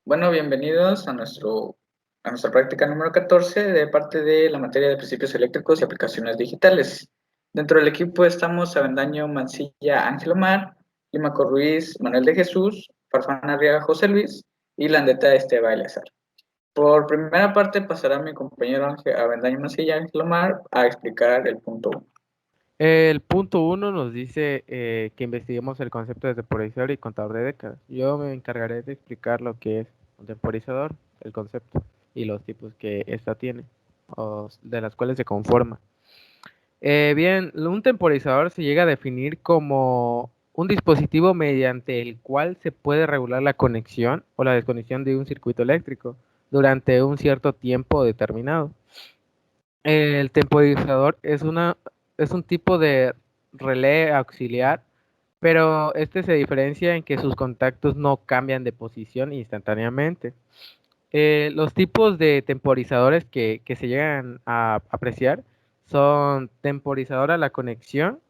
Bueno, bienvenidos a nuestra práctica número 14 de parte de la materia de principios eléctricos y aplicaciones digitales. Dentro del equipo estamos Avendaño Mancilla Ángel Omar, Limaco Ruiz Manuel de Jesús, Farfán Arriaga José Luis y Landeta Esteba Eleazar. Por primera parte pasará mi compañero Avendaño Mancilla Ángel Omar a explicar el punto 1. El punto uno nos dice que investiguemos el concepto de temporizador y contador de décadas. Yo me encargaré de explicar lo que es un temporizador, el concepto y los tipos que ésta tiene, o de las cuales se conforma. Bien, un temporizador se llega a definir como un dispositivo mediante el cual se puede regular la conexión o la desconexión de un circuito eléctrico durante un cierto tiempo determinado. El temporizador es un tipo de relé auxiliar, pero este se diferencia en que sus contactos no cambian de posición instantáneamente. Los tipos de temporizadores que se llegan a apreciar son temporizador a la conexión,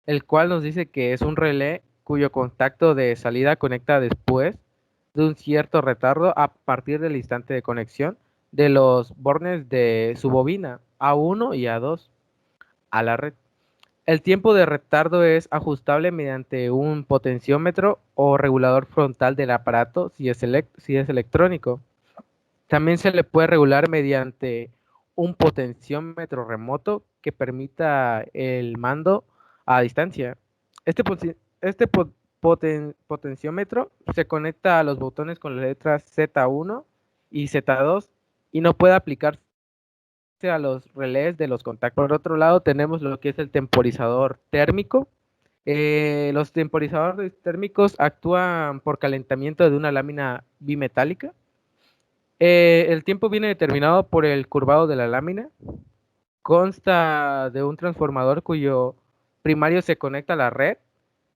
el cual nos dice que es un relé cuyo contacto de salida conecta después de un cierto retardo a partir del instante de conexión de los bornes de su bobina A1 y A2 a la red. El tiempo de retardo es ajustable mediante un potenciómetro o regulador frontal del aparato si es electrónico. También se le puede regular mediante un potenciómetro remoto que permita el mando a distancia. Este potenciómetro se conecta a los botones con las letras Z1 y Z2 y no puede aplicarse a los relés de los contactos. Por otro lado, tenemos lo que es el temporizador térmico. Los temporizadores térmicos actúan por calentamiento de una lámina bimetálica. El tiempo viene determinado por el curvado de la lámina. Consta de un transformador cuyo primario se conecta a la red,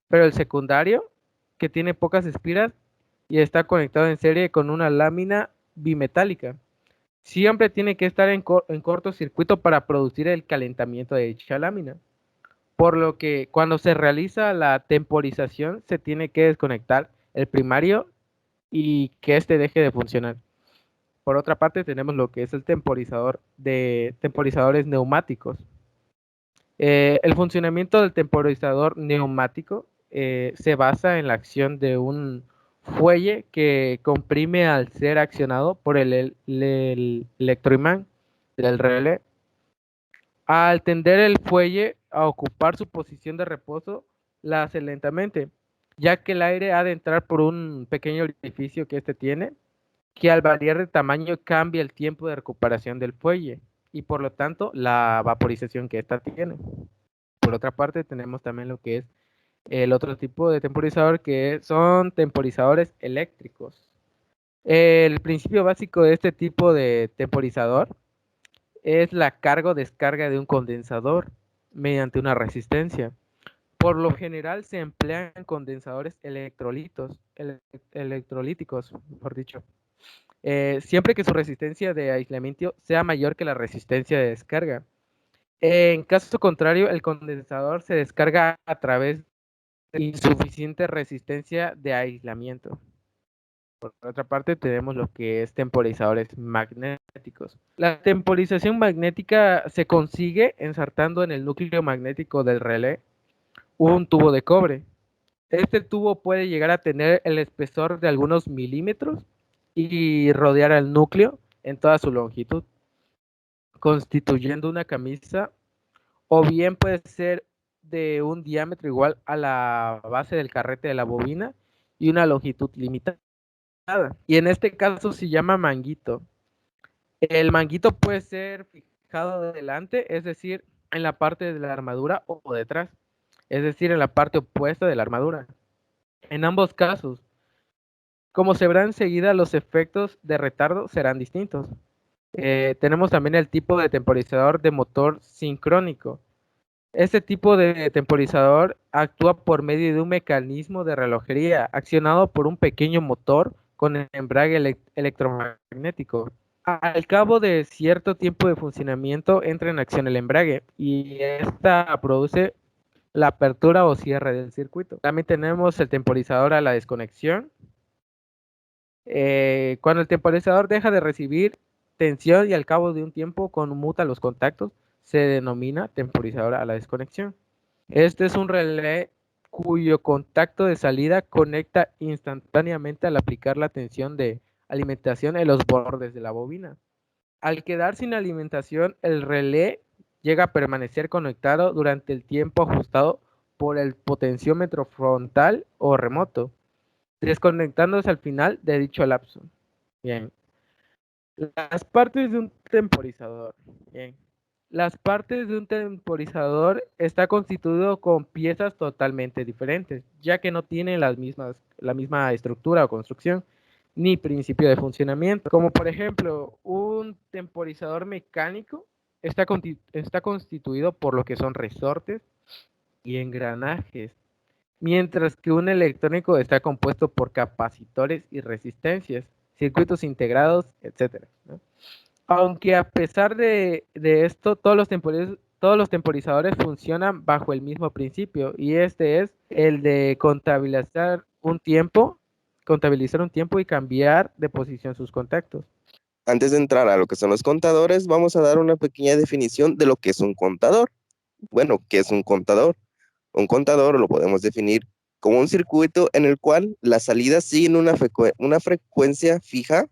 pero el secundario, que tiene pocas espiras y está conectado en serie con una lámina bimetálica. Siempre tiene que estar en cortocircuito para producir el calentamiento de dicha lámina. Por lo que cuando se realiza la temporización, se tiene que desconectar el primario y que éste deje de funcionar. Por otra parte, tenemos lo que es el temporizador de temporizadores neumáticos. El funcionamiento del temporizador neumático se basa en la acción de un fuelle que comprime al ser accionado por el electroimán del relé. Al tender el fuelle a ocupar su posición de reposo, la hace lentamente, ya que el aire ha de entrar por un pequeño orificio que éste tiene, que al variar de tamaño cambia el tiempo de recuperación del fuelle y por lo tanto la vaporización que ésta tiene. Por otra parte, tenemos también lo que es el otro tipo de temporizador que son temporizadores eléctricos. El principio básico de este tipo de temporizador es la carga o descarga de un condensador mediante una resistencia. Por lo general se emplean condensadores electrolíticos, mejor dicho, siempre que su resistencia de aislamiento sea mayor que la resistencia de descarga. En caso contrario, el condensador se descarga a través de insuficiente resistencia de aislamiento. Por otra parte, tenemos lo que es temporizadores magnéticos. La temporización magnética se consigue ensartando en el núcleo magnético del relé un tubo de cobre. Este tubo puede llegar a tener el espesor de algunos milímetros y rodear al núcleo en toda su longitud, constituyendo una camisa, o bien puede ser de un diámetro igual a la base del carrete de la bobina y una longitud limitada. Y en este caso se llama manguito. El manguito puede ser fijado delante, es decir, en la parte de la armadura o detrás, es decir, en la parte opuesta de la armadura. En ambos casos, como se verá enseguida, los efectos de retardo serán distintos. Tenemos también el tipo de temporizador de motor sincrónico. Este tipo de temporizador actúa por medio de un mecanismo de relojería accionado por un pequeño motor con embrague electromagnético. Al cabo de cierto tiempo de funcionamiento entra en acción el embrague y esta produce la apertura o cierre del circuito. También tenemos el temporizador a la desconexión. Cuando el temporizador deja de recibir tensión y al cabo de un tiempo conmuta los contactos, se denomina temporizador a la desconexión. Este es un relé cuyo contacto de salida conecta instantáneamente al aplicar la tensión de alimentación en los bordes de la bobina. Al quedar sin alimentación, el relé llega a permanecer conectado durante el tiempo ajustado por el potenciómetro frontal o remoto, desconectándose al final de dicho lapso. Bien. Las partes de un temporizador. Bien. Las partes de un temporizador está constituido con piezas totalmente diferentes, ya que no tienen la misma estructura o construcción, ni principio de funcionamiento. Como por ejemplo, un temporizador mecánico está constituido por lo que son resortes y engranajes, mientras que un electrónico está compuesto por capacitores y resistencias, circuitos integrados, etcétera, ¿no? Aunque a pesar de esto, todos los temporizadores funcionan bajo el mismo principio, y este es el de contabilizar un tiempo y cambiar de posición sus contactos. Antes de entrar a lo que son los contadores, vamos a dar una pequeña definición de lo que es un contador. Bueno, ¿qué es un contador? Un contador lo podemos definir como un circuito en el cual las salidas siguen una frecuencia fija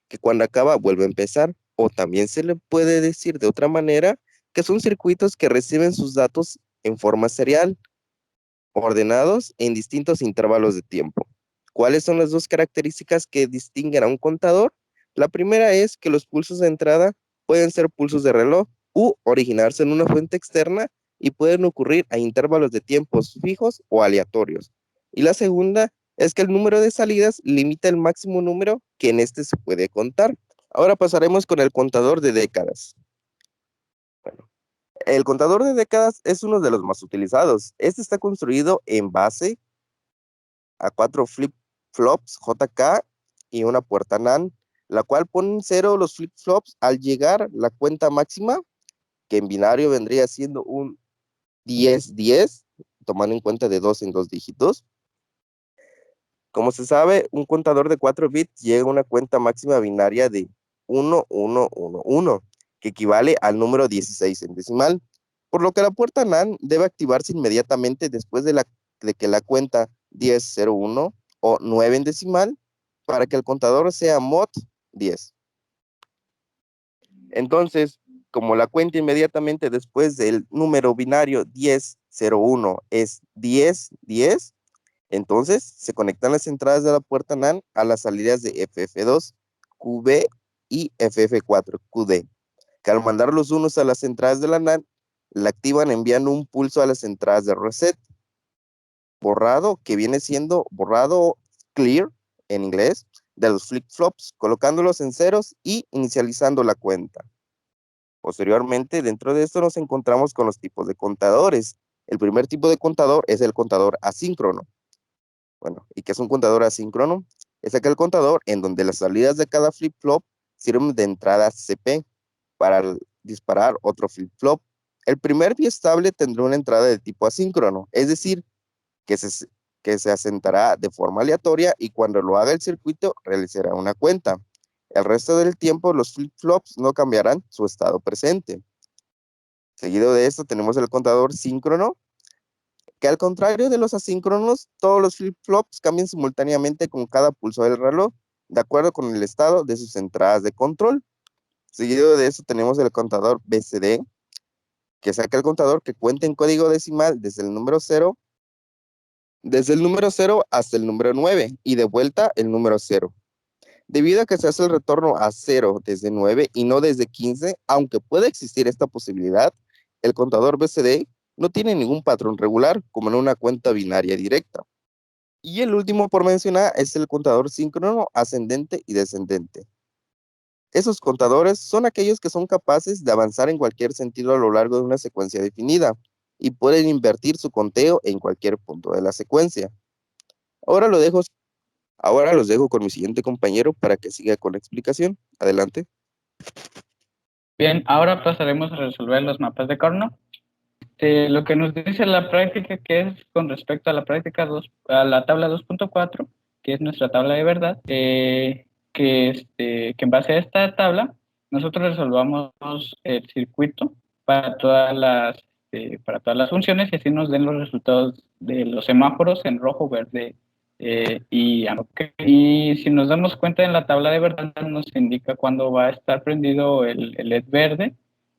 que cuando acaba vuelve a empezar. O también se le puede decir de otra manera que son circuitos que reciben sus datos en forma serial, ordenados en distintos intervalos de tiempo. ¿Cuáles son las dos características que distinguen a un contador? La primera es que los pulsos de entrada pueden ser pulsos de reloj u originarse en una fuente externa y pueden ocurrir a intervalos de tiempos fijos o aleatorios. Y la segunda es que el número de salidas limita el máximo número que en este se puede contar. Ahora pasaremos con el contador de décadas. Bueno, el contador de décadas es uno de los más utilizados. Este está construido en base a 4 flip-flops JK y una puerta NAND, la cual pone en cero los flip-flops al llegar la cuenta máxima, que en binario vendría siendo un 10-10, tomando en cuenta de 2 en 2 dígitos. Como se sabe, un contador de 4 bits llega a una cuenta máxima binaria de 1111, que equivale al número 16 en decimal, por lo que la puerta NAND debe activarse inmediatamente después de que la cuenta 1001 o 9 en decimal para que el contador sea mod 10. Entonces, como la cuenta inmediatamente después del número binario 1001 es 1010, entonces se conectan las entradas de la puerta NAND a las salidas de FF2, QB y FF4, QD, que al mandar los unos a las entradas de la NAND, la activan enviando un pulso a las entradas de reset, borrado, que viene siendo borrado clear en inglés, de los flip-flops, colocándolos en ceros y inicializando la cuenta. Posteriormente, dentro de esto nos encontramos con los tipos de contadores. El primer tipo de contador es el contador asíncrono. Bueno, ¿y qué es un contador asíncrono? Es aquel contador en donde las salidas de cada flip-flop sirven de entrada CP para disparar otro flip-flop. El primer biestable tendrá una entrada de tipo asíncrono, es decir, que se, que se asentará de forma aleatoria y cuando lo haga el circuito realizará una cuenta. El resto del tiempo los flip-flops no cambiarán su estado presente. Seguido de esto tenemos el contador síncrono, que al contrario de los asíncronos, todos los flip-flops cambian simultáneamente con cada pulso del reloj, de acuerdo con el estado de sus entradas de control. Seguido de eso tenemos el contador BCD, que saca el contador que cuenta en código decimal desde el número 0 hasta el número 9 y de vuelta el número 0. Debido a que se hace el retorno a 0 desde 9 y no desde 15, aunque puede existir esta posibilidad, el contador BCD no tiene ningún patrón regular como en una cuenta binaria directa. Y el último por mencionar es el contador síncrono ascendente y descendente. Esos contadores son aquellos que son capaces de avanzar en cualquier sentido a lo largo de una secuencia definida y pueden invertir su conteo en cualquier punto de la secuencia. Ahora lo dejo Ahora los dejo con mi siguiente compañero para que siga con la explicación. Adelante. Bien, ahora pasaremos a resolver los mapas de Carnot. Lo que nos dice la práctica, que es con respecto a la práctica 2, a la tabla 2.4, que es nuestra tabla de verdad, que en base a esta tabla nosotros resolvamos el circuito para todas las funciones y así nos den los resultados de los semáforos en rojo, verde y amarillo. Y si nos damos cuenta en la tabla de verdad nos indica cuándo va a estar prendido el LED verde,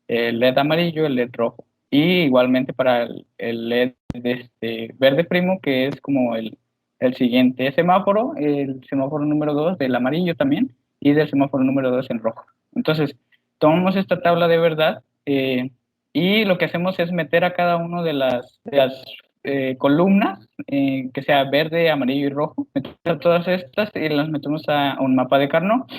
el LED amarillo, el LED rojo. Y igualmente para el LED verde primo, que es como el siguiente semáforo, el semáforo número 2 del amarillo también, y del semáforo número 2 en rojo. Entonces, tomamos esta tabla de verdad y lo que hacemos es meter a cada uno de las columnas, que sea verde, amarillo y rojo, metemos a todas estas y las metemos a un mapa de Carnot.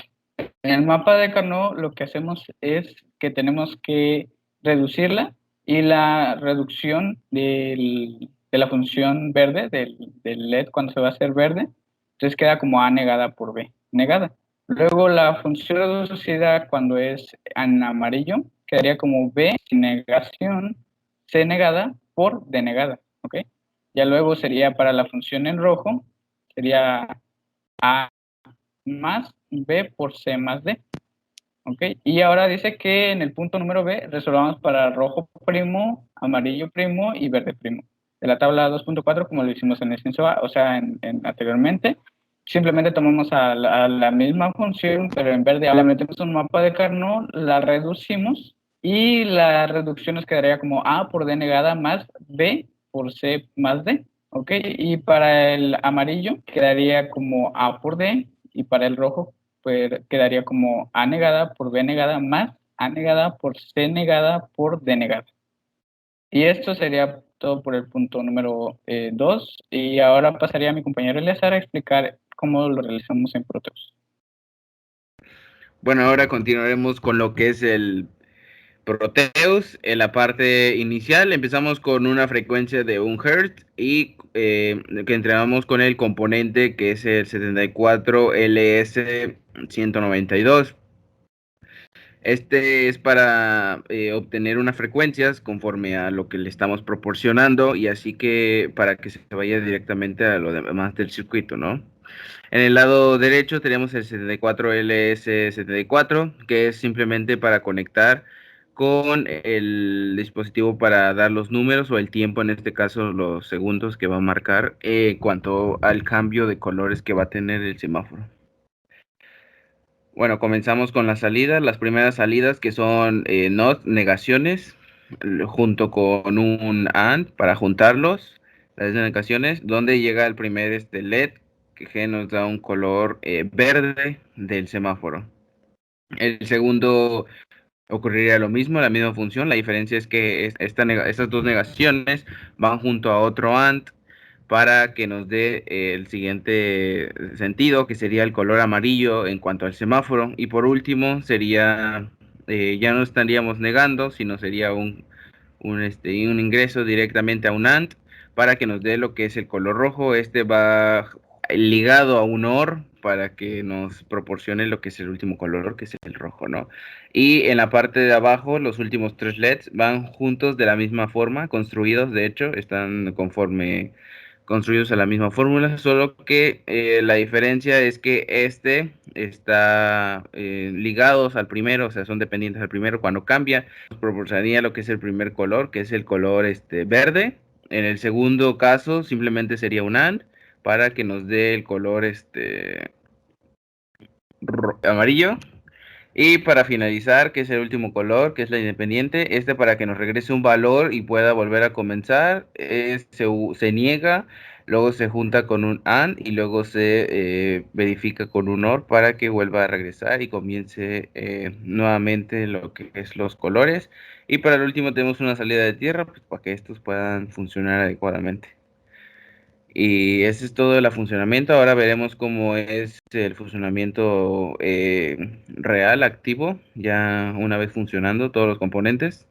En el mapa de Carnot lo que hacemos es que tenemos que reducirla y la reducción de la función verde, del LED cuando se va a hacer verde, entonces queda como A negada por B negada. Luego la función reducida cuando es en amarillo quedaría como B sin negación, C negada por D negada, ¿ok? Ya luego sería para la función en rojo, sería A más B por C más D. ¿Ok? Y ahora dice que en el punto número B resolvamos para rojo primo, amarillo primo y verde primo. De la tabla 2.4 como lo hicimos en el censo A, o sea, anteriormente, simplemente tomamos a la misma función, pero en verde le metemos un mapa de Carnot, la reducimos y la reducción nos quedaría como A por D negada más B por C más D. ¿Ok? Y para el amarillo quedaría como A por D y para el rojo pues quedaría como A negada por B negada más A negada por C negada por D negada. Y esto sería todo por el punto número 2. Y ahora pasaría a mi compañero Eleazar a explicar cómo lo realizamos en Proteus. Bueno, ahora continuaremos con lo que es el Proteus. En la parte inicial empezamos con una frecuencia de 1 Hz y que entrenamos con el componente que es el 74LS192. Este es para obtener unas frecuencias conforme a lo que le estamos proporcionando y así que para que se vaya directamente a lo demás del circuito, ¿no? En el lado derecho tenemos el 74LS74, que es simplemente para conectar con el dispositivo para dar los números o el tiempo, en este caso los segundos que va a marcar en cuanto al cambio de colores que va a tener el semáforo. Bueno, comenzamos con las salidas, las primeras salidas que son NOT, negaciones, junto con un AND para juntarlos, las negaciones, donde llega el primer LED, que nos da un color verde del semáforo. El segundo ocurriría lo mismo, la misma función, la diferencia es que estas dos negaciones van junto a otro AND para que nos dé el siguiente sentido, que sería el color amarillo en cuanto al semáforo. Y por último, sería, ya no estaríamos negando, sino sería un ingreso directamente a un AND para que nos dé lo que es el color rojo. Este va ligado a un OR para que nos proporcione lo que es el último color, que es el rojo, ¿no? Y en la parte de abajo, los últimos 3 LEDs van juntos de la misma forma, construidos, de hecho, están construidos a la misma fórmula, solo que la diferencia es que este está ligados al primero, o sea, son dependientes al primero. Cuando cambia, nos proporcionaría lo que es el primer color, que es el color verde. En el segundo caso, simplemente sería un AND para que nos dé el color amarillo. Y para finalizar, que es el último color, que es la independiente, para que nos regrese un valor y pueda volver a comenzar, se niega, luego se junta con un AND y luego se verifica con un OR para que vuelva a regresar y comience nuevamente lo que es los colores. Y para el último tenemos una salida de tierra, pues, para que estos puedan funcionar adecuadamente. Y ese es todo el funcionamiento. Ahora veremos cómo es el funcionamiento real, activo, ya una vez funcionando todos los componentes.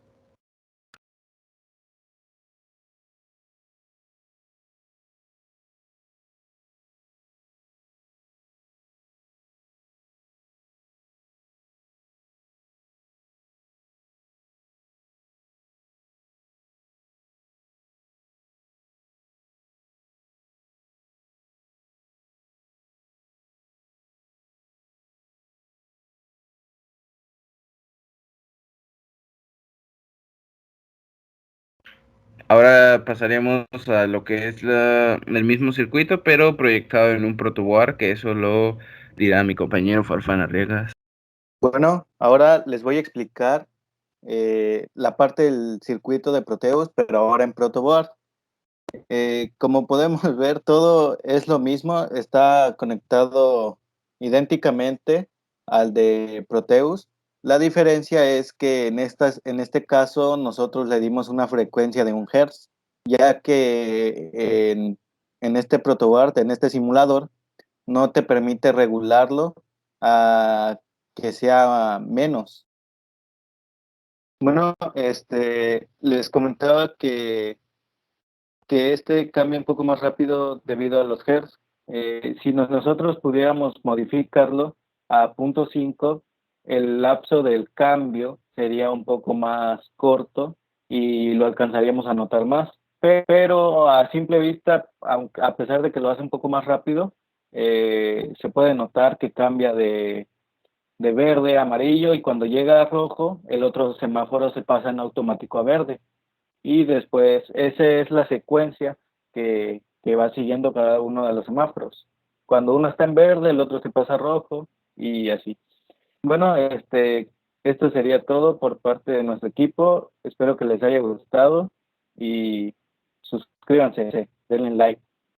Ahora pasaremos a lo que es el mismo circuito, pero proyectado en un protoboard, que eso lo dirá mi compañero Farfán Arriagas. Bueno, ahora les voy a explicar la parte del circuito de Proteus, pero ahora en protoboard. Como podemos ver, todo es lo mismo, está conectado idénticamente al de Proteus. La diferencia es que en este caso nosotros le dimos una frecuencia de 1 Hz, ya que en este protoboard, en este simulador, no te permite regularlo a que sea menos. Bueno, les comentaba que este cambia un poco más rápido debido a los hertz. Si nosotros pudiéramos modificarlo a 0.5, el lapso del cambio sería un poco más corto y lo alcanzaríamos a notar más. Pero a simple vista, a pesar de que lo hace un poco más rápido, se puede notar que cambia de verde a amarillo, y cuando llega a rojo, el otro semáforo se pasa en automático a verde. Y después, esa es la secuencia que va siguiendo cada uno de los semáforos. Cuando uno está en verde, el otro se pasa a rojo y así. Bueno, esto sería todo por parte de nuestro equipo. Espero que les haya gustado y suscríbanse, denle like.